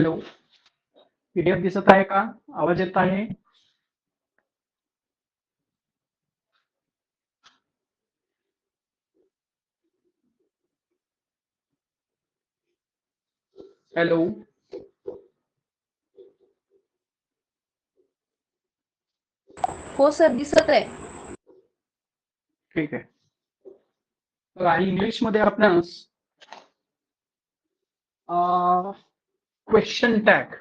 Hello, PDF दिसत आहे का? आवाज येत आहे? हॅलो, हो सर, दिसत आहे. ठीक आहे. बघा, इंग्लिश मध्ये आपण क्वेश्चन टॅग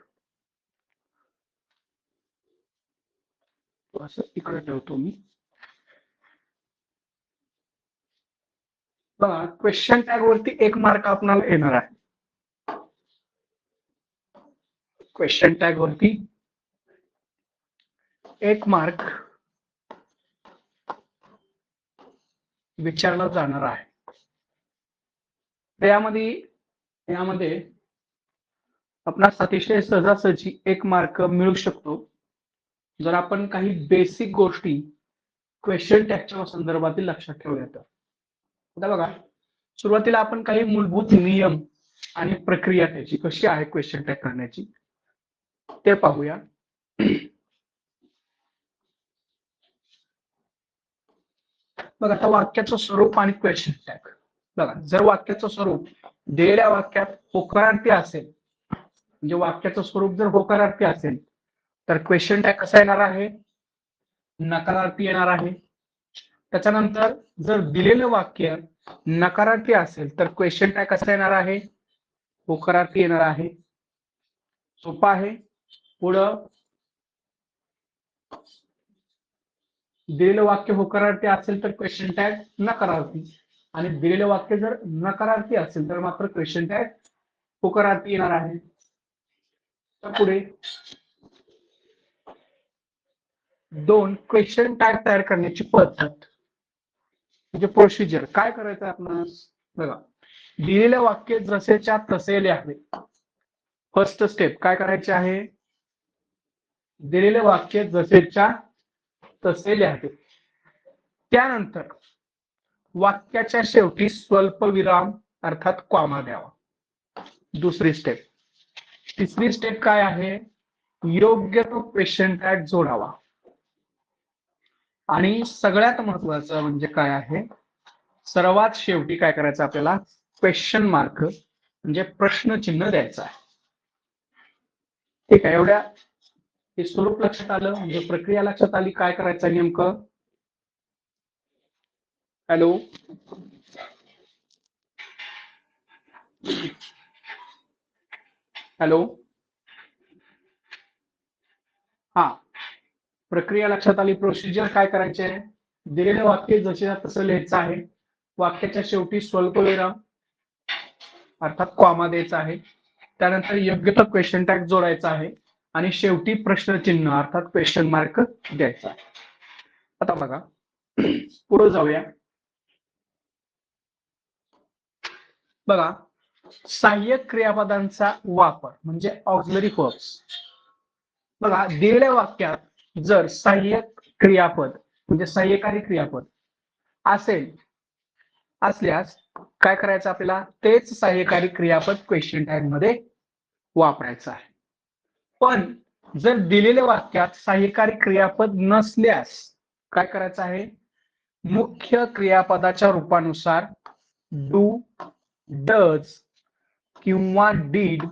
असं इकडे ठेवतो मी. बघा, क्वेश्चन टॅग वरती 1 मार्क आपल्याला येणार आहे. क्वेश्चन टॅग वरती 1 मार्क विचारला जाणार आहे. यामध्ये आपणास अतिशय सहजासहजी 1 मार्क मिळू शकतो जर आपण काही बेसिक गोष्टी क्वेश्चन टॅगच्या संदर्भातील लक्षात ठेवल्या तर. आता बघा, सुरुवातीला आपण काही मूलभूत नियम आणि प्रक्रिया त्याची कशी आहे क्वेश्चन टॅग करण्याची ते पाहूया. बघा, आता वाक्याचं स्वरूप आणि क्वेश्चन टॅग. बघा, जर वाक्याचं स्वरूप दिलेल्या वाक्यात होकारार्थी असेल, म्हणजे वाक्याचं स्वरूप जर होकारार्थी असेल तर क्वेश्चन टॅग कसा येणार आहे? नकारार्थी येणार आहे. त्याच्यानंतर जर दिलेलं वाक्य नकारार्थी असेल तर क्वेश्चन टॅग कसा येणार आहे? होकारार्थी येणार आहे. सोपं आहे. पुढं दिलेलं वाक्य होकारार्थी असेल तर क्वेश्चन टॅग नकारार्थी, आणि दिलेलं वाक्य जर नकारार्थी असेल तर मात्र क्वेश्चन टॅग होकारार्थी येणार आहे. तर पुढे 2 क्वेश्चन टॅग तयार करण्याची पद्धत म्हणजे प्रोसिजर काय करायचं आपण. बघा, दिलेले वाक्य जसेच्या तसे लिहावे. फर्स्ट स्टेप काय करायचे आहे? दिलेले वाक्य जसेच्या तसे लिहावे. त्यानंतर वाक्याच्या शेवटी स्वल्पविराम अर्थात कॉमा द्यावा. दुसरी स्टेप. तिसरी स्टेप काय आहे? योग्य तो क्वेश्चन टॅग जोडावा. आणि सगळ्यात महत्वाचं म्हणजे काय आहे? सर्वात शेवटी काय करायचं आपल्याला? क्वेश्चन मार्क म्हणजे प्रश्नचिन्ह द्यायचं आहे. ठीक आहे. एवढ्या हे स्वरूप लक्षात आलं, म्हणजे प्रक्रिया लक्षात आली. काय करायचं नेमकं? हॅलो, हॅलो, हा, प्रक्रिया लक्षात आली. प्रोसिजर काय करायचे आहे? दिलेले वाक्य जसे तसं लिहायचं आहे. वाक्याच्या शेवटी स्वल्पविराम अर्थात कॉमा द्यायचा आहे. त्यानंतर योग्य तो क्वेश्चन टॅग जोडायचा आहे आणि शेवटी प्रश्नचिन्ह अर्थात क्वेश्चन मार्क द्यायचा आहे. आता बघा, पुढे जाऊया. बघा, सहाय्यक क्रियापदांचा वापर म्हणजे ऑक्झिलरी वर्ब्स. बघा, दिलेल्या वाक्यात जर सहाय्यक क्रियापद म्हणजे सहाय्यकारी क्रियापद असल्यास काय करायचं आपल्याला? तेच सहाय्यकारी क्रियापद क्वेश्चन टॅग मध्ये वापरायचं आहे. पण जर दिलेल्या वाक्यात सहाय्यकारी क्रियापद नसल्यास काय करायचं आहे? मुख्य क्रियापदाच्या रूपानुसार डू, डज किंवा डीड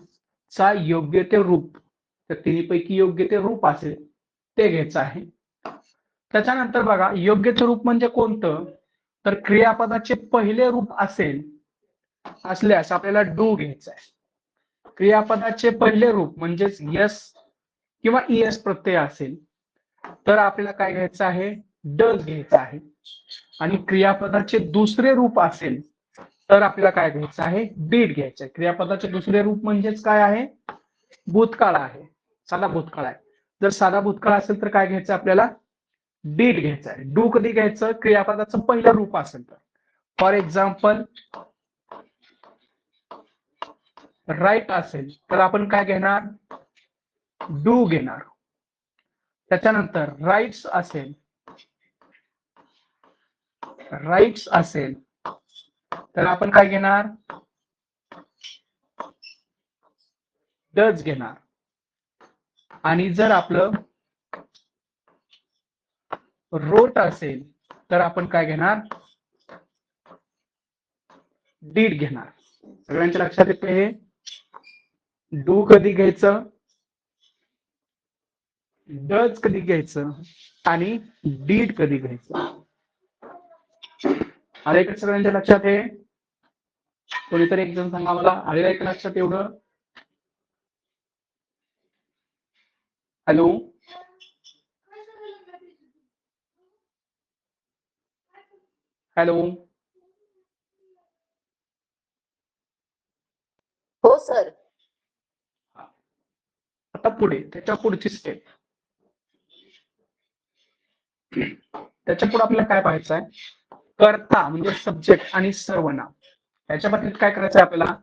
चा योग्य ते रूप, तर तिन्हीपैकी योग्य ते रूप असेल ते घ्यायचं आहे. त्याच्यानंतर बघा, योग्य ते रूप म्हणजे कोणतं? तर क्रियापदाचे पहिले रूप असल्यास आपल्याला डू घ्यायचं आहे. क्रियापदाचे पहिले रूप म्हणजेच यस किंवा ईएस प्रत्यय असेल तर आपल्याला काय घ्यायचं आहे? डज घ्यायचं आहे. आणि क्रियापदाचे दुसरे रूप असेल तर आपल्याला काय घ्यायचं आहे? डीड घ्यायचं आहे. क्रियापदाचे दुसरे रूप म्हणजेच काय आहे? भूतकाळ आहे, साधा भूतकाळ आहे. जर साधा भूतकाळ असेल तर काय घ्यायचं आपल्याला? डीड घ्यायचं आहे. डू कधी घ्यायचं? क्रियापदाचं पहिलं रूप असेल तर. फॉर एक्झाम्पल, राईट असेल तर आपण काय घेणार? डू घेणार. त्याच्यानंतर राईट्स असेल तर आपण काय घेणार? डज घेणार. आणि जर आपलं रोट असेल तर आपण काय घेणार, डीड घेणार. सगळ्यांच्या लक्षात येते हे. डू कधी घ्यायचं, डज कधी घ्यायचं आणि डीड कधी घ्यायचं. आले का सगळ्यांच्या लक्षात हे? कोणीतरी एक जण सांगा मला, आलेलं एक लक्षात एवढं? Hello, hello. हो सर. आता पुढे त्याच्या पुढची स्टेप. त्याच्या पुढे आपल्याला काय पाहायचं आहे, कर्ता म्हणजे सब्जेक्ट आणि सर्वनाम. याच्या बाबतीत काय करायचं आपल्याला,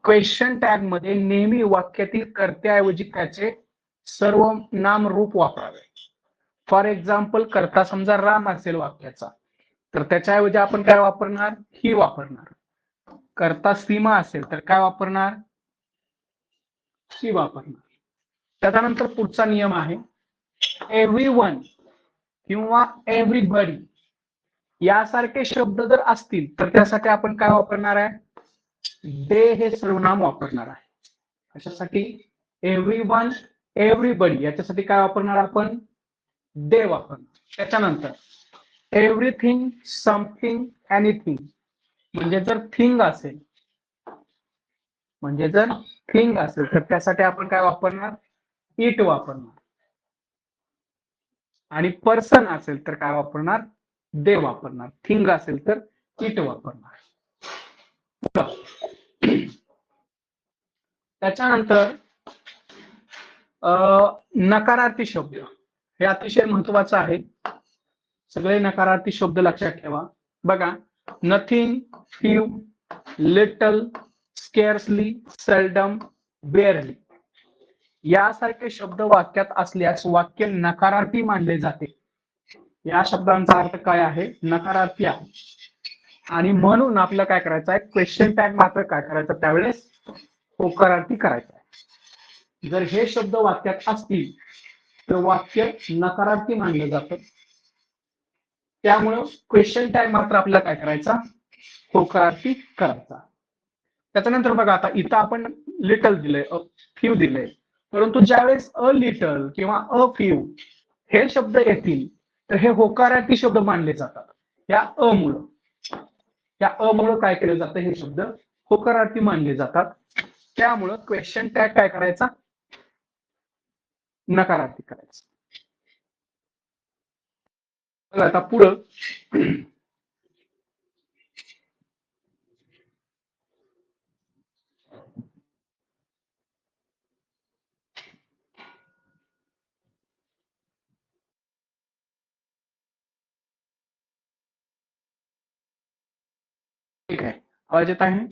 क्वेश्चन टॅग मध्ये नेहमी वाक्यातील कर्त्याऐवजी त्याचे सर्वनाम रूप वापरावे. फॉर एक्झाम्पल, कर्ता समजा राम असेल वाक्याचा, तर त्याच्याऐवजी आपण काय वापरणार, ही वापरणार. कर्ता सीमा असेल तर काय वापरणार, शी वापरणार. त्याच्यानंतर पुढचा नियम आहे, एव्हरीवन किंवा एव्हरीबडी यासारखे शब्द जर असतील तर त्यासाठी आपण काय वापरणार आहे, दे हे सर्वनाम वापरणार आहे. अशासाठी एव्हरीवन, एव्हरीबडी याच्यासाठी काय वापरणार आपण, दे वापरणार. त्याच्यानंतर एव्हरीथिंग, समथिंग, एनिथिंग म्हणजे जर थिंग असेल, तर त्यासाठी आपण काय वापरणार, इट वापरणार. आणि पर्सन असेल तर काय वापरणार, दे वापरणार. थिंग असेल तर इट वापरणार. त्याच्यानंतर नकारार्थी शब्द हे अतिशय महत्वाचं आहे. सगळे नकारार्थी शब्द लक्षात ठेवा. बघा, nothing, few, little, scarcely, seldom, barely यासारखे शब्द वाक्यात असल्यास वाक्य नकारार्थी मानले जाते. या शब्दांचा अर्थ काय आहे, नकारार्थी आहे. आणि म्हणून आपलं काय करायचं आहे, क्वेश्चन टॅग मात्र काय करायचं, त्यावेळेस होकारार्थी करायचं आहे. जर हे शब्द वाक्यात असतील तर वाक्य नकारार्थी मानलं जातं. त्यामुळं क्वेश्चन टॅग मात्र आपल्याला काय करायचा, होकारार्थी करायचा. त्याच्यानंतर बघा, आता इथं आपण लिटल दिलंय, फ्यू दिलंय, परंतु ज्यावेळेस अ लिटल किंवा अ फ्यू हे शब्द येतील तर हे होकारार्थी शब्द मानले जातात. या अ मुळे काय केलं जातं, हे शब्द होकारार्थी मानले जातात. त्यामुळं क्वेश्चन टॅग काय करायचा, नकारार्थी करायचा. आता पुढं ठीक आहे, आवाज येत आहे?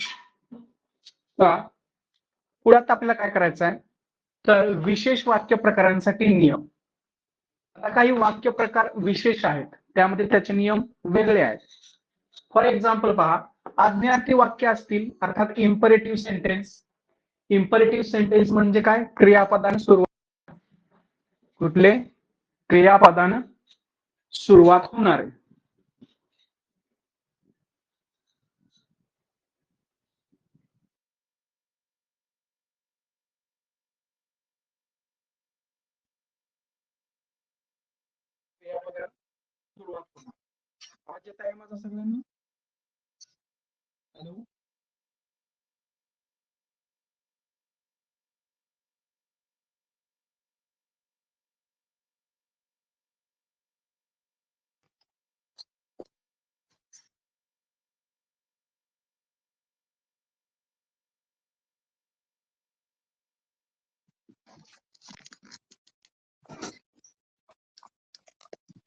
पुढे आपल्याला काय करायचं आहे, तर विशेष वाक्य प्रकारांसाठी नियम. आता काही वाक्य प्रकार विशेष आहेत, त्यामध्ये त्याचे नियम वेगळे आहेत. फॉर एक्झाम्पल पहा, आज्ञार्थी वाक्य असतील, अर्थात इम्परेटिव्ह सेंटेन्स. इम्परेटिव्ह सेंटेन्स म्हणजे काय, क्रियापदाने सुरुवात, कुठले, क्रियापदाने सुरुवात होणारे. सुरुवात होणार. आवाज येत आहे माझा सगळ्यांना? हॅलो,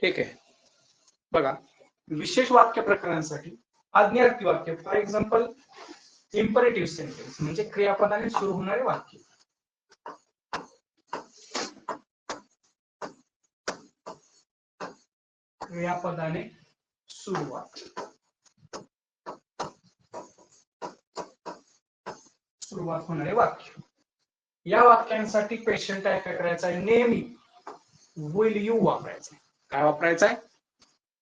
ठीक आहे. बघा, विशेष वाक्य प्रकारांसाठी आज्ञार्थी वाक्य, फॉर एक्झाम्पल इम्परेटिव्ह सेंटेन्स म्हणजे क्रियापदाने सुरू होणारे वाक्य. क्रियापदाने सुरुवात होणारे वाक्य. या वाक्यांसाठी क्वेश्चन टॅग काय करायचा आहे, नेहमी विल यू वापरायचा. काय वापरायचा आहे,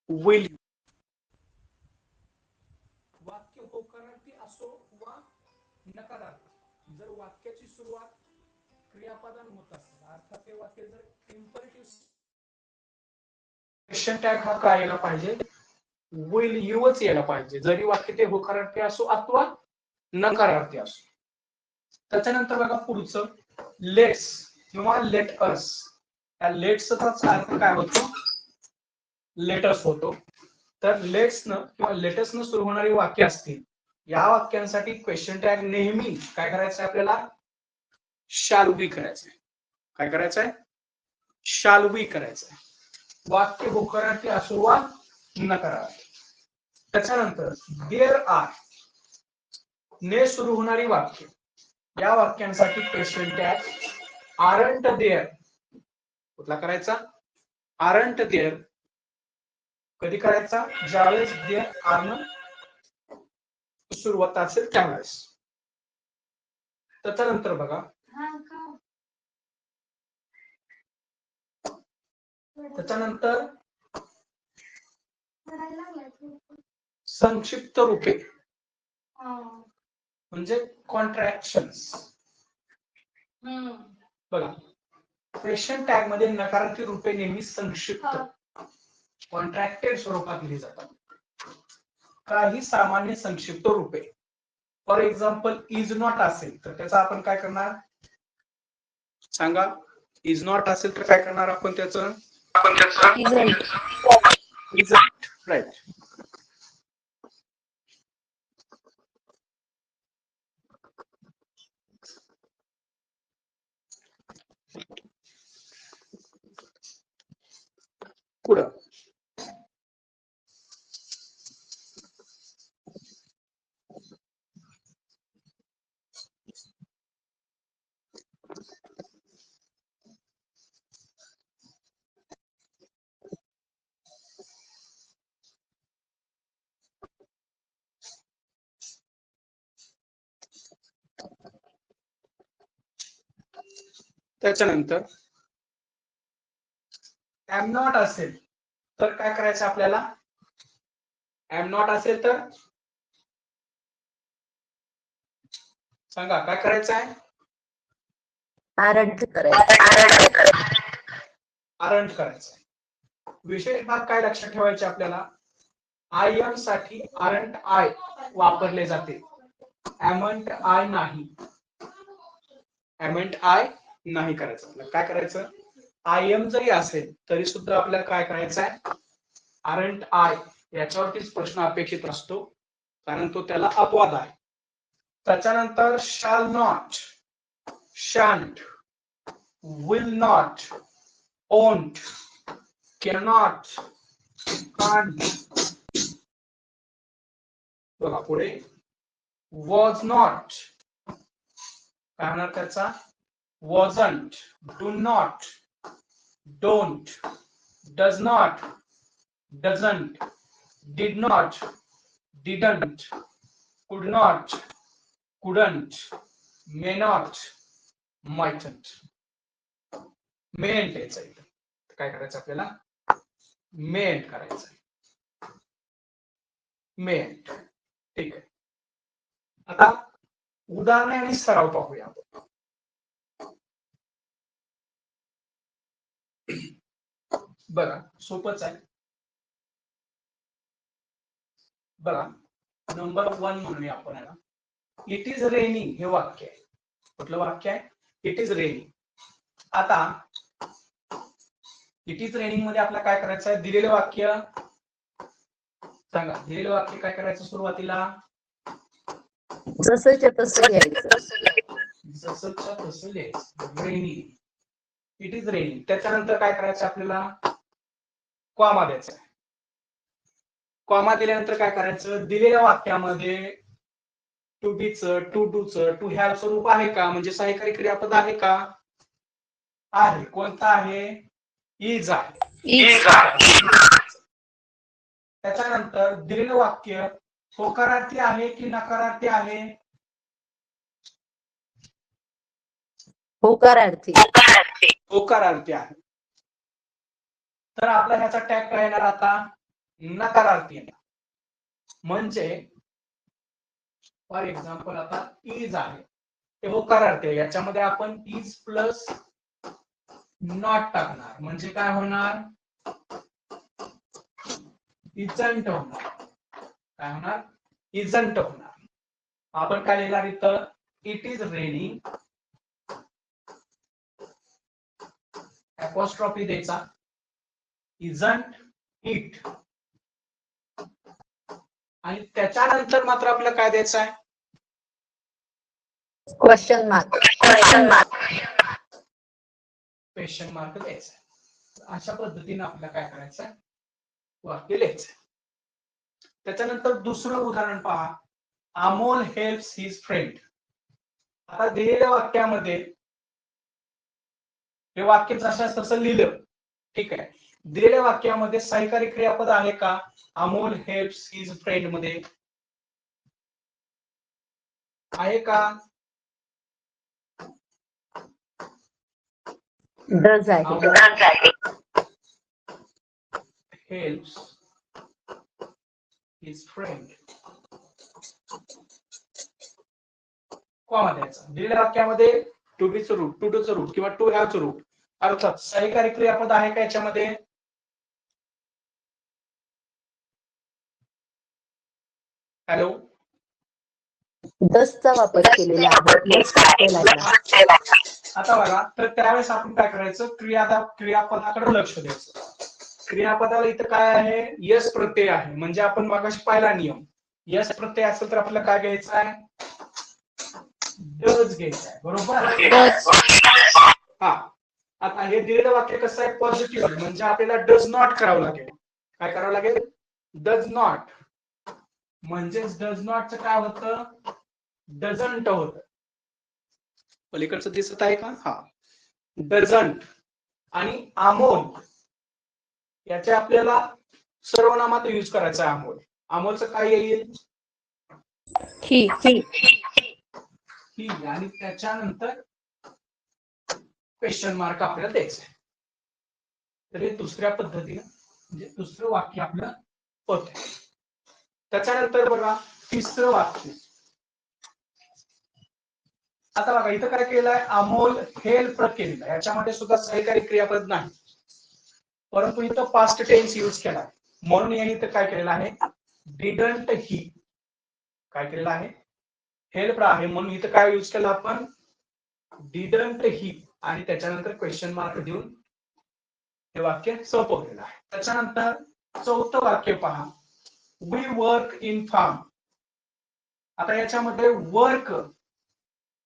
विल यू. वाक्य होकारार्थी असो वा नकारार्थी, जर वाक्याची सुरुवात क्रियापदाने होत असेल, अर्थात ते वाक्य जर इम्परेटिव्ह, क्वेश्चन टॅग हा काय यायला पाहिजे, विल यूच यायला पाहिजे, जरी वाक्य ते होकारार्थी असो अथवा नकारार्थी असो. त्याच्यानंतर बघा पुढचं लेट्स किंवा लेट अस. या लेट्सचा अर्थ काय होतो, लेटस होतो. तर लेट्स न किंवा लेटस न सुरू होणारी वाक्य असतील, या वाक्यांसाठी क्वेश्चन टॅग नेहमी काय करायचं आहे आपल्याला, शॅल बी करायचंय. काय करायचंय, शॅल बी करायचंय. वाक्य होकारार्थी असो वा नकारार्थी. त्याच्यानंतर देअर आर ने सुरू होणारी वाक्य, या वाक्यांसाठी क्वेश्चन टॅग आरंट देअर. कुठला करायचा, आरंट देअर. कधी करायचा, ज्यावेळेस देअर आर सुरुवात असेल त्यावेळेस. त्याच्यानंतर बघा त्याच्यानंतर संक्षिप्त रूपे म्हणजे कॉन्ट्रॅक्शन्स. बघा क्वेश्चन टॅग मध्ये नकारार्थी रूपे नेहमी संक्षिप्त कॉन्ट्रॅक्टेड स्वरूपात लिहिली जातात. काही सामान्य संक्षिप्त रूपे, फॉर एक्झाम्पल इज नॉट असेल तर त्याचा आपण काय करणार सांगा, इज नॉट असेल तर काय करणार आपण त्याचं, राईट. पुढं त्याच्यानंतर एम नॉट असेल तर काय करायचं आपल्याला, एम नॉट असेल तर सांगा काय करायचं आहे, आरंट करायचं. आरंट करायचं. विशेष भाग काय लक्षात ठेवायचे आपल्याला, आय एम साठी आरंट आय वापरले जाते, एमंट आय नाही. एमंट आय नाही करायचं. आपल्याला काय करायचं, आय एम जरी असेल तरी सुद्धा आपल्याला काय करायचं आहे, आरंट आय याच्यावरतीच प्रश्न अपेक्षित असतो, कारण तो त्याला अपवाद आहे. त्याच्यानंतर shall not, shan't, will not, won't, cannot, can't. बघा पुढे वॉज नॉट, काय होणार त्याचा, wasn't, do not, don't, does not, doesn't, did not, didn't, could not, couldn't, may not, mightn't. मेंट यायचं इथं काय करायचं आपल्याला, मेंट करायचं, मेंट. ठीक आहे. आता उदाहरणे आणि सराव पाहूया आपण. बघा सोपंच आहे. बघा नंबर 1 म्हणूया आपण याला, इट इज रेनिंग हे वाक्य आहे. कुठलं वाक्य आहे, इट इज रेनिंग. आता इट इज रेनिंग मध्ये आपल्याला काय करायचं आहे, दिलेलं वाक्य सांगा, दिलेलं वाक्य काय करायचं, सुरुवातीला जसंच्या तसं लिहायचं. जसंच्या तसं लिहायचं, रेनिंग, इट इज रेनिंग. त्याच्यानंतर काय करायचं आपल्याला, कॉमा द्यायचा. कॉमा दिल्यानंतर काय करायचं, दिलेल्या वाक्यामध्ये टू बीच, टू डूच, टू हॅव स्वरूप आहे का, म्हणजे सहाय्यकारी क्रियापद आहे का, आहे. कोणतं आहे, इज आहे. त्याच्यानंतर दिलेलं वाक्य होकारार्थी आहे की नकारार्थी आहे, होकारार्थी. होकारार्थी आहे. तर आपला ह्याचा टॅग काय येणार आता? नकारार्थी येणार. म्हणजे फॉर एक्झाम्पल आता इज आहे ते होकारार्थी आहे, याच्यामध्ये आपण इज प्लस नॉट टाकणार म्हणजे काय होणार? इजंट होणार. काय होणार? इजंट होणार. आपण काय लिहिणार इथं? इट इज रेनिंग, अपॉस्ट्रॉफी द्यायचा, इजंट इट, आणि त्याच्यानंतर मात्र आपल्याला काय द्यायचं आहे? Question mark. क्वेश्चन मार्क द्यायचा. अशा पद्धतीने आपल्याला काय करायचं आहे? वाक्य लिहायचं. त्याच्यानंतर दुसरं उदाहरण पहा. Amol helps his friend. आता दिलेल्या वाक्यामध्ये हे वाक्य जशास तसं लिहिलं, ठीक आहे. दिलेल्या वाक्यामध्ये सहाय्यकारी क्रियापद आहे का? अमोल हेल्प्स हिज फ्रेंड मध्ये आहे का? डज आहे. हेल्प्स हिज फ्रेंड, कॉमा द्यायचा. दिलेल्या वाक्यामध्ये टू बी चं रूप, टू डू चं रूप किंवा टू हॅव चं रूप, अर्थात सहाय्यकारी क्रियापद आहे का याच्यामध्ये? हॅलो, डजचा वापर केलेला आहे. यस प्रत्यय लागला. आता बघा, तर त्यावेळेस आपण काय करायचं? क्रियापदाकडे लक्ष द्यायचं. क्रियापदाला इथं काय आहे? यस प्रत्यय आहे. म्हणजे आपण मगाशी पाहिला नियम, यस प्रत्यय असेल तर आपल्याला काय घ्यायचं आहे? डज घ्यायचं आहे. बरोबर. हा, आता हे दिलेलं वाक्य कसं आहे? पॉझिटिव्ह आहे, म्हणजे आपल्याला डज नॉट करावं लागेल. काय करावं लागेल? Does not. म्हणजेच डज नॉटचं काय होतं? डझंट होतं. पलीकडचं दिसत आहे का? हा, डझंट. आणि अमोल याचे आपल्याला सर्वनामात यूज करायचं आहे. अमोल, अमोलचं काय येईल? ही. ही, आणि त्याच्यानंतर क्वेश्चन मार्क आपल्याला द्यायचं आहे. तर हे दुसऱ्या पद्धतीने म्हणजे दुसरं वाक्य आपलं होत. त्याच्यानंतर बघा तिसरं वाक्य. आता बघा इथं काय केलंय? अमोल हेल्प केलेलं, याच्यामध्ये सुद्धा सहाय्यकारी क्रियापद नाही, परंतु इथं पास्ट टेन्स यूज केला, म्हणून यांनी इथं काय केलेलं आहे? Didn't he. काय केलेलं आहे? हेल्प आहे, म्हणून इथं काय यूज केलं आपण? डिडंट ही, आणि त्याच्यानंतर क्वेश्चन मार्क देऊन हे वाक्य संपवलेलं आहे. त्याच्यानंतर चौथं वाक्य पहा. We work in farm. आता याच्यामध्ये वर्क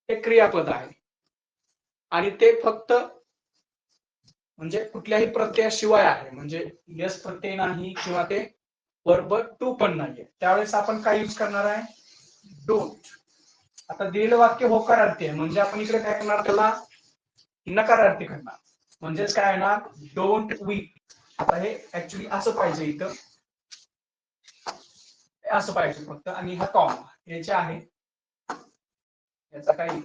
हे क्रियापद आहे आणि ते फक्त म्हणजे कुठल्याही प्रत्ययाशिवाय आहे, म्हणजे यस प्रत्यय नाही किंवा ते वर्ब टू पण नाहीये. त्यावेळेस आपण काय यूज करणार आहे? डोंट. आता दिलेलं वाक्य होकारार्थी आहे, म्हणजे आपण इकडे काय करणार? त्याला नकारार्थी करणार. म्हणजेच काय येणार? Don't we. आता हे ऍक्च्युली असं पाहिजे, इथं असं पाहिजे फक्त, आणि हा कॉमा हे जे आहे याचा काही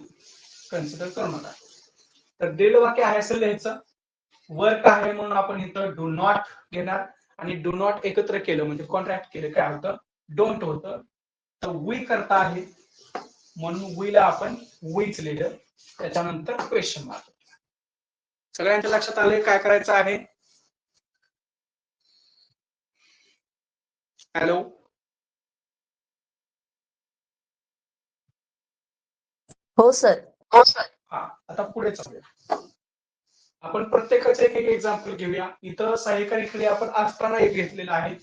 कन्सिडर करू नका. तर दिलेलं वाक्य आहे असं लिहायचं. वर्क आहे म्हणून आपण इथं डू नॉट घेणार, आणि डू नॉट एकत्र केलं म्हणजे कॉन्ट्रॅक्ट केलं काय होतं? डोंट होतं. तर वी करता आहे म्हणून वीला आपण वीच लिहिलं, त्याच्यानंतर क्वेश्चन मार्क. सगळ्यांच्या लक्षात आलंय काय करायचं आहे? हॅलो, हो सर. हा, आता पुढे चालूया. आपण प्रत्येकाचे एक एक एक्झाम्पल घेऊया. इथं सहाय्यकारी क्रियापद असताना एक घेतलेला आहे,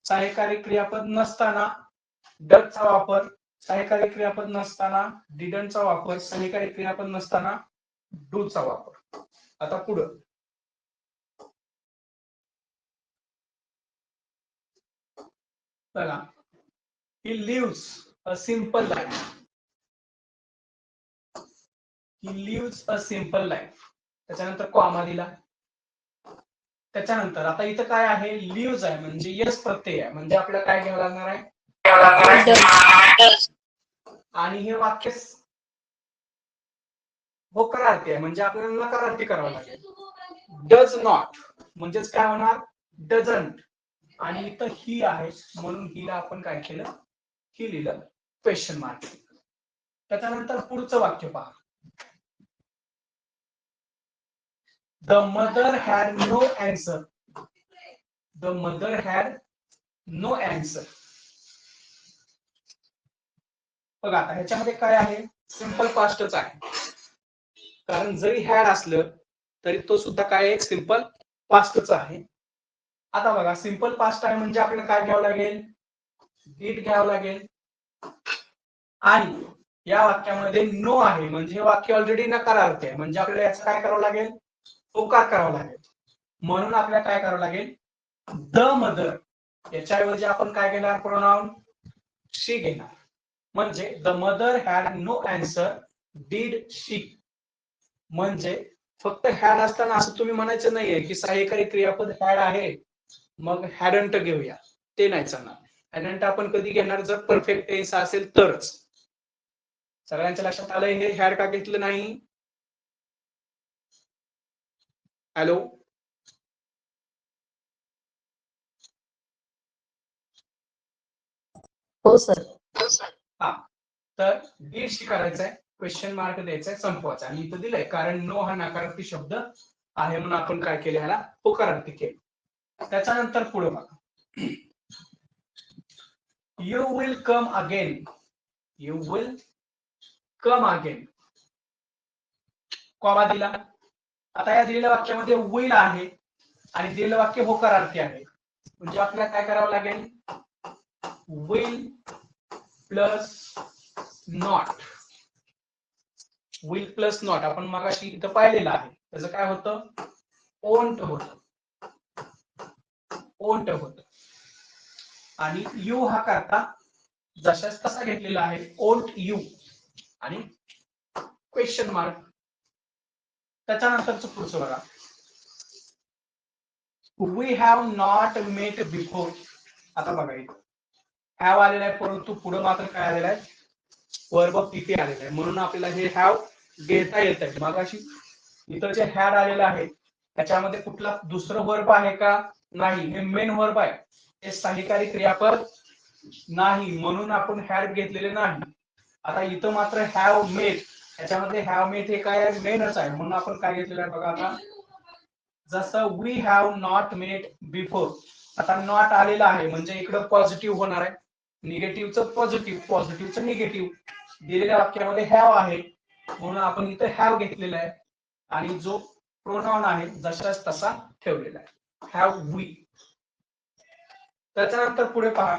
सहाय्यकारी क्रियापद नसताना डजचा वापर, सहाय्यकारी क्रियापद नसताना डिडंटचा वापर, सहाय्यकारी क्रियापद नसताना डूचा वापर. आता पुढं बघा. He lives a simple life. He lives a simple life, त्याच्यानंतर कॉमा दिला. त्याच्यानंतर आता इथं काय आहे? लिव्स आहे म्हणजे यस प्रत्यय आहे, म्हणजे आपल्याला काय घ्यावं लागणार आहे? आणि हे वाक्य होकारार्थी आहे म्हणजे आपल्याला नकारार्थी करावं लागेल. डज नॉट म्हणजेच काय होणार डझंट. आणि इथं ही आहे म्हणून हिला आपण काय केलं ही लिहिलं क्वेश्चन मार्क. त्याच्यानंतर पुढचं वाक्य पहा. The mother had no answer. The mother had no answer. बघा आता ह्याच्यामध्ये काय आहे सिंपल पास्टच आहे. कारण जरी हॅड असलं तरी तो सुद्धा काय एक सिंपल पास्टच आहे. आता बघा सिंपल पास्ट आहे म्हणजे आपल्याला काय घ्यावं लागेल डिड घ्यावं लागेल. आणि या वाक्यामध्ये नो आहे म्हणजे हे वाक्य ऑलरेडी नकारार्थी आहे म्हणजे आपल्याला याचं काय करावं लागेल होकार करावा लागेल. म्हणून आपल्याला काय करावं लागेल द मदर याच्याऐवजी आपण काय घेणार प्रोनाउन शी घेणार. म्हणजे the mother had no answer did she. म्हणजे फक्त हॅड असताना असं तुम्ही म्हणायचं नाहीये की सहाय्यकारी क्रियापद हॅड आहे मग हॅडंट घेऊया ते नाही चालणार. हॅडंट आपण कधी घेणार जर परफेक्ट टेन्स असेल तरच. सगळ्यांच्या लक्षात आलंय हे हॅड का घेतलं नाही. हॅलो हो सर. हा तर डीड शी करायचंय क्वेश्चन मार्क द्यायचंय संपवायचा आणि इथं दिलंय कारण नो हा नकारार्थी शब्द आहे म्हणून आपण काय केलं ह्याला होकारार्थी केलं. त्याच्यानंतर पुढे बघा you will come again. You will come again comma दिला. आता या दिलेल्या वाक्यामध्ये विल आहे आणि दिलेलं वाक्य होकारार्थी आहे म्हणजे आपल्याला काय करावं लागेल will plus not. Will plus not आपण मगाशी इथं पाहिलेलं आहे त्याचं काय होतं ओंट होत. ओंट होत आणि यू हा करता जशाच तसा घेतलेला आहे ओंट यू आणि क्वेश्चन मार्क. त्याच्यानंतरच पुढचं बघा we have not met before. आता बघा इथं हॅव आलेला आहे परंतु पुढे मात्र काय आलेला आहे वर्ब पीपी आलेला आहे म्हणून आपल्याला हे हॅव घेता येत आहे. मगाशी इथं जे हॅड आलेलं आहे त्याच्यामध्ये कुठला दुसरं वर्ब आहे का नाही हे मेन वर्ब आहे. हे सहाय्यकारी क्रियापद नाही म्हणून आपण हॅड घेतलेले नाही. आता इथं मात्र हॅव मेट याच्यामध्ये हॅव मेट हे काय मेनच आहे म्हणून आपण काय घेतलेलं आहे बघा आता जसं we have not met before. आता नॉट आलेला आहे म्हणजे इकडं पॉझिटिव्ह होणार आहे. निगेटिव्हचं पॉझिटिव्ह पॉझिटिव्हचं निगेटिव्ह. दिलेल्या वाक्यामध्ये हॅव आहे म्हणून आपण इथं हॅव घेतलेला आहे आणि जो प्रोनाउन आहे जशाच तसा ठेवलेला आहे हॅव वी. त्याच्यानंतर पुढे पहा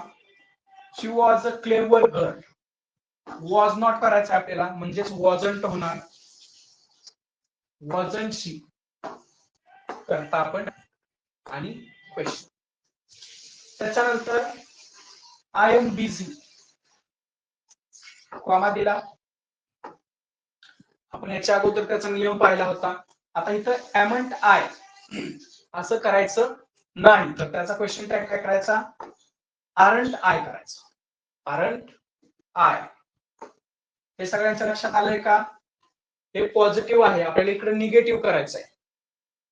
she was a clever girl. Was not करायचं आपल्याला म्हणजेच वॉजंट होणार वॉजंट शी करता आपण आणि क्वेश्चन. त्याच्यानंतर आय एम बिझी कॉमा दिला. आपण याच्या अगोदर त्याचा नियम पाहिला होता. आता इथं एमंट आय असं करायचं नाही तर त्याचा क्वेश्चन टॅग काय करायचा आरंट आय करायचा. Aren't I. हे सगळ्यांच्या लक्षात आलंय का हे पॉझिटिव्ह आहे आपल्याला इकडे निगेटिव्ह करायचं आहे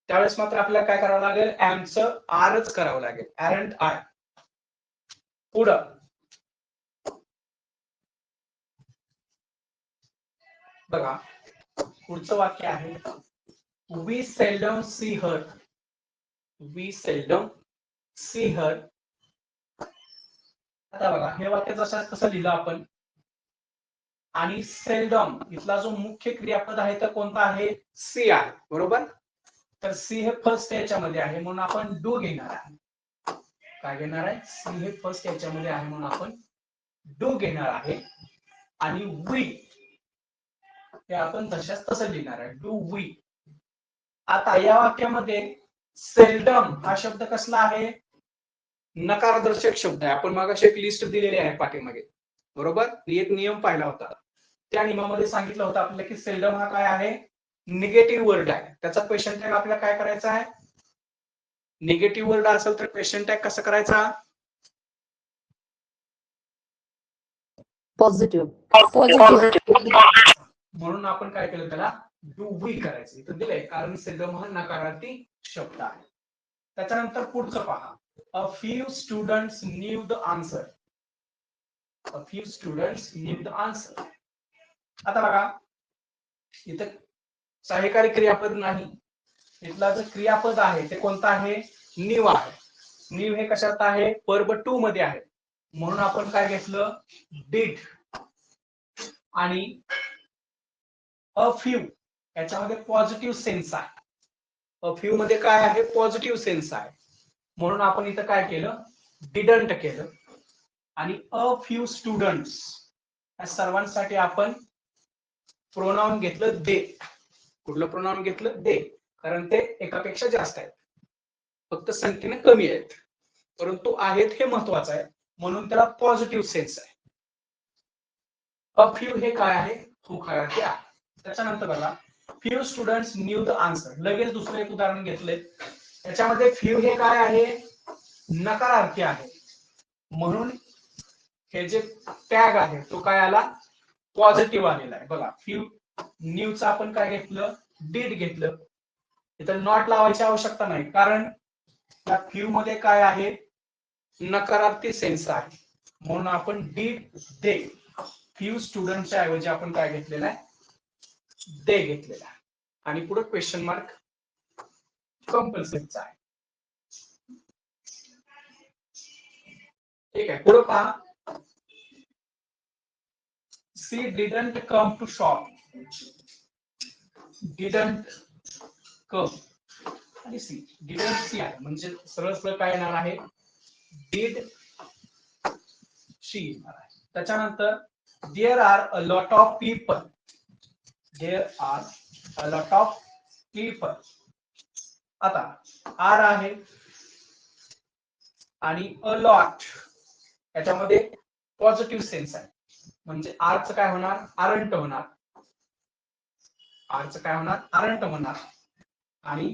त्यावेळेस मात्र आपल्याला काय करावं लागेल एमचं आरच करावं लागेल आरंट आय. पुढं बघा पुढचं वाक्य आहे we seldom see her. We seldom see her. आता बघा हे वाक्य जसं कसं लिहिलं आपण आणि सेल्डम इथला जो मुख्य क्रियापद आहे तर कोणता आहे सी आहे बरोबर. तर सी हे फर्स्ट याच्यामध्ये आहे म्हणून आपण डू घेणार आहे. काय घेणार आहे सी हे फर्स्ट याच्यामध्ये आहे म्हणून आपण डू घेणार आहे आणि वी हे आपण तशाच तसं लिहिणार आहे डू वी. आता या वाक्यामध्ये सेल्डम हा शब्द कसला आहे नकारदर्शक शब्द आहे. आपण मागाशी एक लिस्ट दिलेली आहे पाठीमागे बरोबर. एक नियम पाहिला होता त्या नियमामध्ये सांगितलं होतं आपल्याला की सेल्डम हा काय आहे निगेटिव्ह वर्ड आहे. त्याचा क्वेश्चन टॅग आपल्याला काय करायचा आहे निगेटिव्ह वर्ड असेल तर क्वेश्चन टॅग कसं करायचा पॉझिटिव्ह. म्हणून आपण काय केलं त्याला डू वी करायचं इथं दिलंय कारण सेदम हा नकारार्थी शब्द आहे. त्याच्यानंतर पुढचं पहा. A few students new the answer. A few students new the answer. आता बघा इथं सहाय्यकारी क्रियापद नाही. इथला जो क्रियापद आहे ते कोणतं आहे? न्यू आहे. न्यू हे कशात आहे? वर्ब टू मध्ये आहे. म्हणून आपण काय घेतलं? डिड. आणि अ फ्यू याच्यामध्ये पॉझिटिव्ह सेन्स आहे. अ फ्यू मध्ये काय आहे? पॉझिटिव्ह सेन्स आहे. म्हणून आपण इथं काय केलं? डिडंट केलं. आणि अ फ्यू स्टुडंट्स या सर्वांसाठी आपण प्रोनाउन घेतलं दे. कुठलं प्रोनाउन घेतलं? दे. कारण ते एकापेक्षा जास्त आहेत. फक्त संख्येने कमी आहेत. परंतु आहेत हे महत्वाचं आहे. म्हणून त्याला पॉझिटिव्ह सेन्स आहे. अ फ्यू हे काय आहे? होकारार्थी आहे. त्याच्यानंतर बघा few students new the answer. लगेच दुसरं एक उदाहरण घेतलंय. त्याच्यामध्ये फ्यू हे काय आहे? नकारार्थी आहे. म्हणून हे जे टॅग आहे तो काय आला? पॉझिटिव्ह आलेला आहे. बघा फ्यू न्यूचं आपण काय घेतलं? डिड घेतलं. इथं नॉट लावायची आवश्यकता नाही कारण या फ्यू मध्ये काय आहे? नकारार्थी सेन्स आहे. म्हणून आपण डिड दे. फ्यू स्टुडंटच्या ऐवजी आपण काय घेतलेलं आहे? दे घेतलेला आहे. आणि पुढे क्वेश्चन मार्क कंपल्सरीचा आहे. ठीक आहे. पुढे पहा. She didn't come to shop. Didn't come आणि सी डिडंट सी आहे म्हणजे सरळ सरळ काय येणार आहे? डिड शी येणार आहे. त्याच्यानंतर there are a lot of people. There are a lot of people. आता आर आहे आणि अ लॉट याच्यामध्ये पॉझिटिव्ह सेन्स आहे. म्हणजे आरचं काय होणार? आरंट होणार. आरचं काय होणार? आरंट होणार. आणि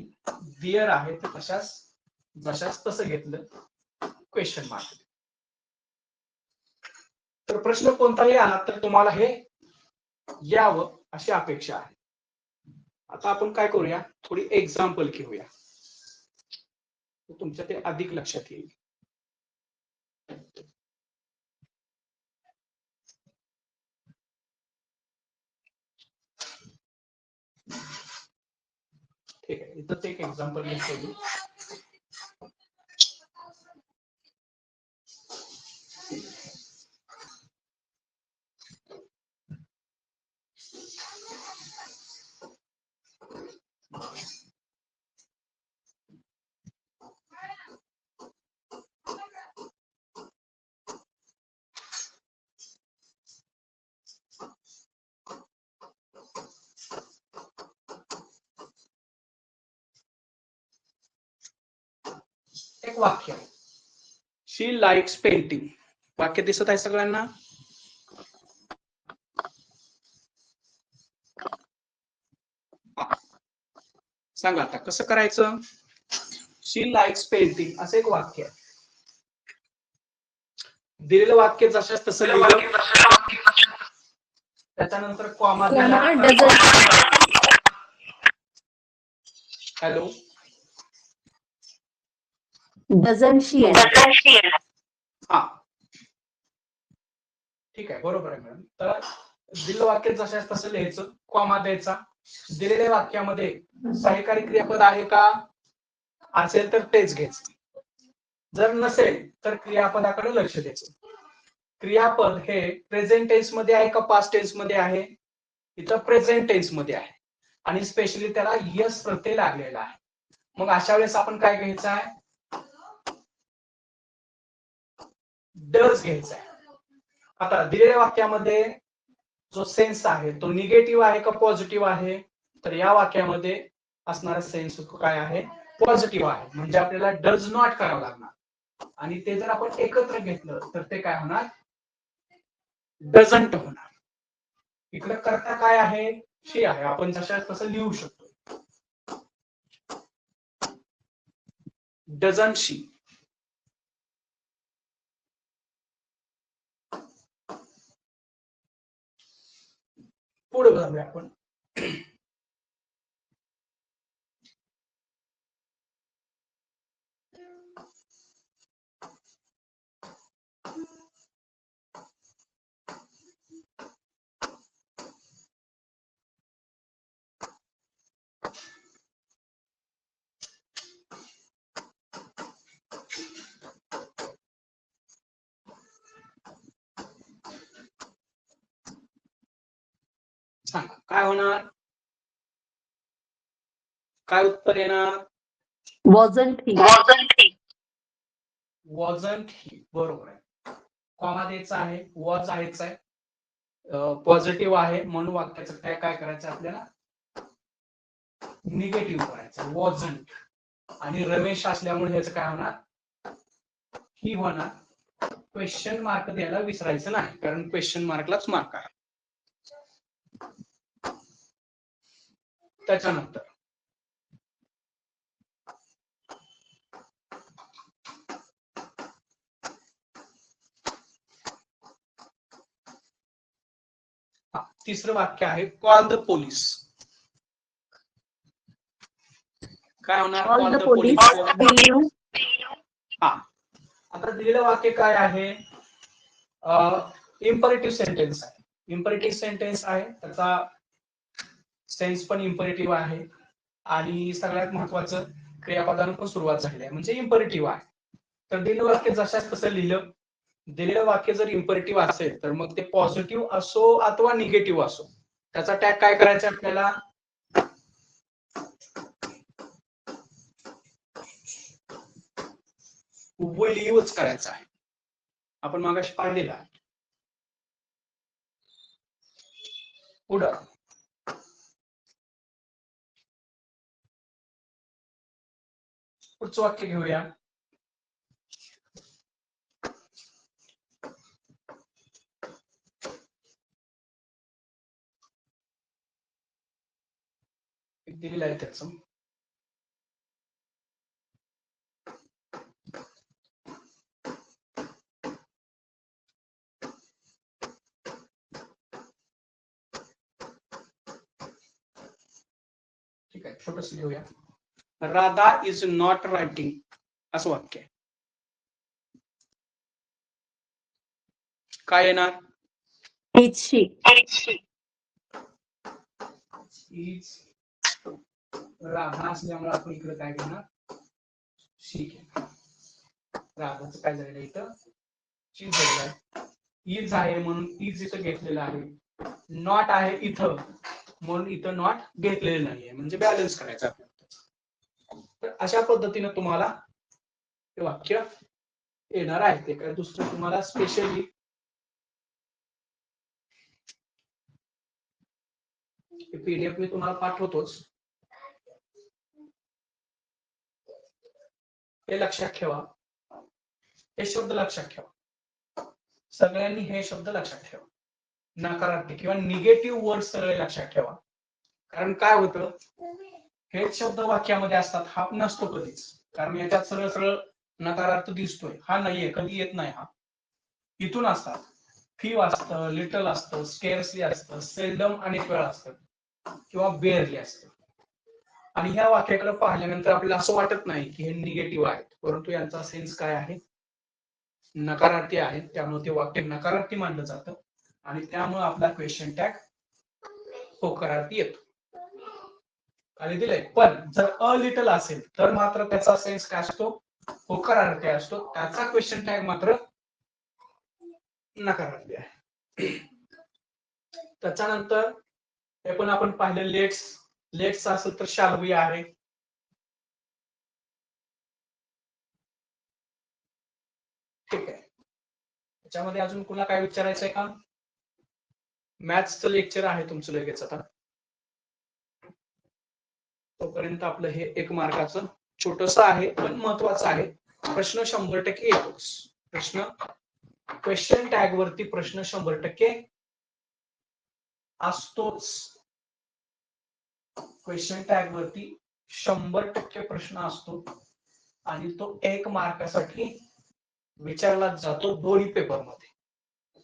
देअर आहे तर जशास तसं घेतलं क्वेश्चन मार्क. तर प्रश्न कोणताही आला तर तुम्हाला हे यावं अशी अपेक्षा आहे. आता आपण काय करूया? थोडी एक्झाम्पल घेऊया. तुमच्या ते अधिक लक्षात येईल. ठीक आहे. इथं एक एक्झाम्पल घेतो. एक वाक्य आहे. शी लाइक्स पेंटिंग. वाक्य दिसत आहे सगळ्यांना? सांगा आता कसं करायचं? शी लाइक्स पेंटिंग असं एक वाक्य आहे. दिलेलं वाक्य जशास तसं लिहिलं. त्याच्यानंतर कॉमा दिला. हॅलो डझंट शी येणार. हा ठीक आहे. बरोबर आहे मॅडम. तर दिलेलं वाक्य जशास तसं लिहायचं. कॉमा द्यायचा. दिलेल्या वाक्यामध्ये सहाय्यकारी क्रियापद आहे का? असेल तर तेच घ्यायचं. जर नसेल तर क्रियापदाकडे लक्ष द्यायचं. क्रियापद हे प्रेझेंट टेन्स मध्ये आहे का पास्ट टेन्स मध्ये आहे? इथं प्रेझेंट टेन्स मध्ये आहे आणि स्पेशली त्याला यस प्रत्यय लागलेला आहे. मग अशा वेळेस आपण काय घ्यायचं आहे? डज घ्यायचा आहे. आता दिलेल्या वाक्यामध्ये जो सेन्स आहे तो निगेटिव्ह आहे का पॉझिटिव्ह आहे? तर या वाक्यामध्ये असणारा सेन्स काय आहे? पॉझिटिव्ह आहे. म्हणजे आपल्याला डज नॉट करावं लागणार. आणि ते जर आपण एकत्र घेतलं तर ते काय होणार? डझंट होणार. इकडे करता काय आहे? शी आहे. आपण जशा तसं लिहू शकतो. डझंट शी. पुढे जाऊया आपण. सांगा काय होणार, काय उत्तर येणार? wasn't he. wasn't he बरोबर आहे. कॉमा द्यायचा आहे, वॉज आहेच आहे, पॉझिटिव्ह आहे म्हणून वाक्याचं काय काय करायचं आपल्याला, निगेटिव्ह करायचं wasn't. आणि रमेश असल्यामुळे ह्याचं काय होणार, ही होणार. क्वेश्चन मार्क द्यायला विसरायचं नाही, कारण क्वेश्चन मार्कलाच मार्क आहे. त्याच्यानंतर तिसरं वाक्य आहे कॉल द पोलीस. काय होणार, All call the the police police. will you. हा, आता दिलेलं वाक्य काय आहे, इम्परेटिव्ह सेंटेन्स आहे. इम्परेटिव्ह सेंटेन्स आहे, त्याचा सेन्स पण इम्परेटिव्ह आहे आणि सगळ्यात महत्वाचं क्रियापदानं पण सुरुवात झाली आहे, म्हणजे इम्परेटिव्ह आहे. तर दिलेलं वाक्य जशाच तसं लिहिलं. दिलेलं वाक्य जर इम्परेटिव्ह असेल तर मग ते पॉझिटिव्ह असो अथवा निगेटिव्ह असो, त्याचा टॅग काय करायचा आपल्याला, विल यूज करायचा आहे. आपण मागाशी पाहिलेला आहे. पुढं पुढचं वाक्य घेऊया. दिलेलं आहे त्याचं, ठीक आहे, छोटस लिहूया. राधा इज नॉट रायटिंग असं वाक्य आहे. काय येणार, Is she. इज राधा असल्यामुळे आपण इकडे काय घेणार, शी घेणार. राधाचं काय झालेलं इथं, शी झालेलं आहे. इज आहे म्हणून इज इथं घेतलेलं आहे, नॉट आहे इथं म्हणून इथं नॉट घेतलेलं नाहीये, म्हणजे बॅलन्स करायचं आपल्याला. तर अशा पद्धतीने तुम्हाला हे वाक्य येणार आहे. ते काय दुसरं तुम्हाला स्पेशली पीडीएफ मी तुम्हाला पाठवतोच, हे लक्षात ठेवा. हे शब्द लक्षात ठेवा, सगळ्यांनी हे शब्द लक्षात ठेवा. नकारात्मक किंवा निगेटिव्ह वर्ड सगळे लक्षात ठेवा. कारण काय होतं, हे शब्द वाक्यामध्ये असतात, हा नसतो कधीच, कारण याच्यात सरळ सरळ नकारार्थ दिसतोय, हा नाहीये, कधी येत नाही. हा इथून असतात, फ्यू असतं, लिटल असतं, स्केअर्सली असतं, सेल्डम अनेक वेळा असतं किंवा बेअरली असतं. आणि ह्या वाक्याकडे पाहिल्यानंतर आपल्याला असं वाटत नाही की हे निगेटिव्ह आहेत, परंतु यांचा सेन्स काय आहे, नकारार्थी आहे. त्यामुळे ते वाक्य नकारार्थी मानलं जातं आणि त्यामुळे आपला क्वेश्चन टॅग होकारार्थी येतो. खाली दिलंय. पण जर अ लिटल असेल तर मात्र त्याचा सेन्स काय असतो, होकारार्थी असतो. त्याचा क्वेश्चन टॅग मात्र नकारार्थी आहे. त्याच्यानंतर हे पण आपण पाहिलं, लेट्स. लेट्स असेल तर शॅल वी आहे. ठीक आहे, त्याच्यामध्ये अजून कुणा काय विचारायचंय का? मॅथ्सचं लेक्चर आहे तुमचं लगेच आता, तोपर्यंत आपलं हे 1 मार्काचं छोटस आहे पण महत्वाचं आहे. प्रश्न 100% येतोच. प्रश्न क्वेश्चन टॅग वरती प्रश्न 100% असतोच. क्वेश्चन टॅग वरती 100% प्रश्न असतो आणि तो 1 मार्कासाठी विचारला जातो दोन्ही पेपर मध्ये.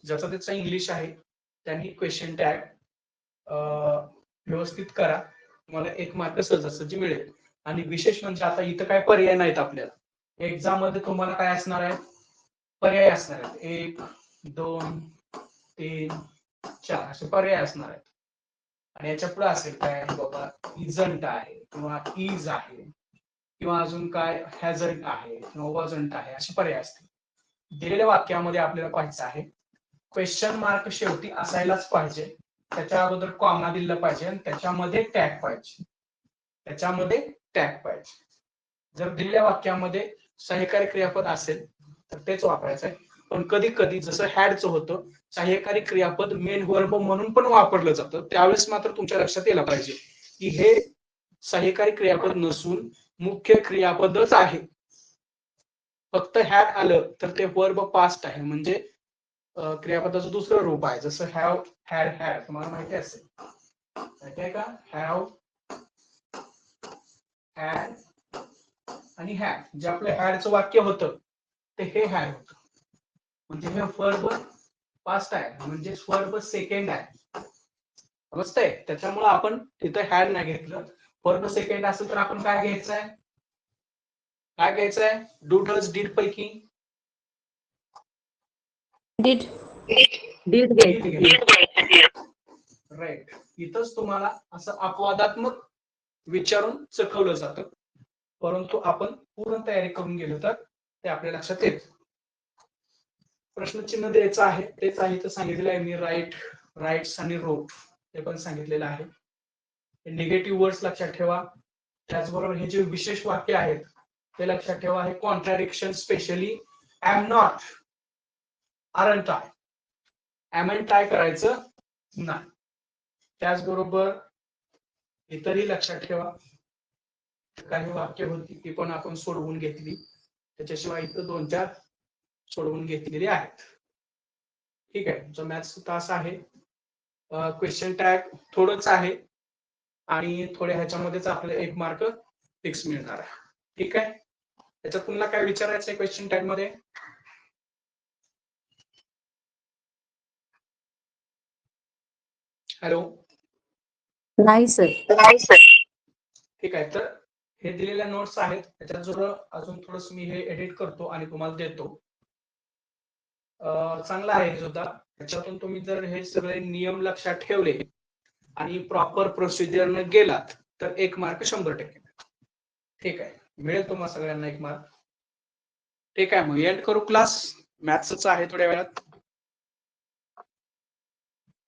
ज्याचा त्याचा इंग्लिश आहे त्यांनी क्वेश्चन टॅग व्यवस्थित करा, तुम्हाला 1 मार्क सहजासहजी मिळेल. आणि विशेष म्हणजे आता इथं काय पर्याय नाहीत आपल्याला. एक्झाम मध्ये तुम्हाला काय असणार आहे, पर्याय असणार आहेत. 1, 2, 3, 4 असे पर्याय असणार आहेत. आणि याच्या पुढे असेल काय, बाबा इजंट आहे किंवा इज आहे किंवा अजून काय हॅझंट आहे किंवा वजंट आहे, असे पर्याय असतील. दिलेल्या वाक्यामध्ये आपल्याला पाहायचं आहे क्वेश्चन मार्क शेवटी असायलाच पाहिजे. त्याच्या अगोदर कॉमा दिलं पाहिजे आणि त्याच्यामध्ये टॅग पाहिजे. जर दिलेल्या वाक्यामध्ये सहाय्यकारी क्रियापद असेल तर तेच वापरायचं आहे. पण कधी कधी जसं हॅडचं होतं, सहाय्यकारी क्रियापद मेन वर्ब म्हणून पण वापरलं जातं. त्यावेळेस मात्र तुमच्या लक्षात यायला पाहिजे की हे सहाय्यकारी क्रियापद नसून मुख्य क्रियापदच आहे. फक्त हॅड आलं तर ते वर्ब पास्ट आहे, म्हणजे क्रियापदाचं दुसरं रूप आहे. जसं हॅव, हॅड, हॅड तुम्हाला माहिती असेल, माहिती आहे का? हॅव, हॅड आणि हॅड. जे आपलं हॅडचं वाक्य होतं ते हे हॅड होतं, म्हणजे हे वर्ब पास्ट आहे, म्हणजे वर्ब सेकंड आहे. समजतंय? त्याच्यामुळे आपण तिथं हॅड नाही घेतलं. वर्ब सेकंड असेल तर आपण काय घ्यायचंय? डू, डज, डीड पैकी Did get. राईट. इथंच तुम्हाला असं अपवादात्मक विचारून चखवलं जातं, परंतु आपण पूर्ण तयारी करून गेलो तर ते आपल्या लक्षात येत. प्रश्नचिन्ह द्यायचं आहे, तेच आहे तर सांगितलेलं आहे मी. राईट, राईट्स आणि रोट हे पण सांगितलेलं आहे. निगेटिव्ह वर्ड्स लक्षात ठेवा. त्याचबरोबर हे जे विशेष वाक्य आहेत ते लक्षात ठेवा. हे contradiction, specially am not, aren't I, एमंट I करायचं नाही. त्याचबरोबर इतरही लक्षात ठेवा. काही वाक्य होती ती पण आपण सोडवून घेतली, त्याच्याशिवाय इथं 2-4 सोडवून घेतलेली आहेत. ठीक आहे. जो मॅथ्स तास आहे, क्वेश्चन टॅग थोडंच आहे आणि थोड्या ह्याच्यामध्येच आपल्याला 1 मार्क फिक्स मिळणार आहे. ठीक आहे. त्याच्यात पुन्हा काय विचारायचं आहे क्वेश्चन टॅग मध्ये? हॅलो, नाही सर. ठीक आहे. तर हे दिलेल्या नोट्स आहेत, त्याच्यात जर अजून थोडस मी हे एडिट करतो आणि तुम्हाला देतो. चांगला आहे सुद्धा. त्याच्यातून तुम्ही जर हे सगळे नियम लक्षात ठेवले आणि प्रॉपर प्रोसिजरने गेलात तर 1 मार्क 100%. ठीक आहे. मिळेल तुम्हाला सगळ्यांना 1 मार्क. ठीक आहे. मग एंड करू क्लास. मॅथ्सच आहे थोड्या वेळात.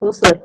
हो सर.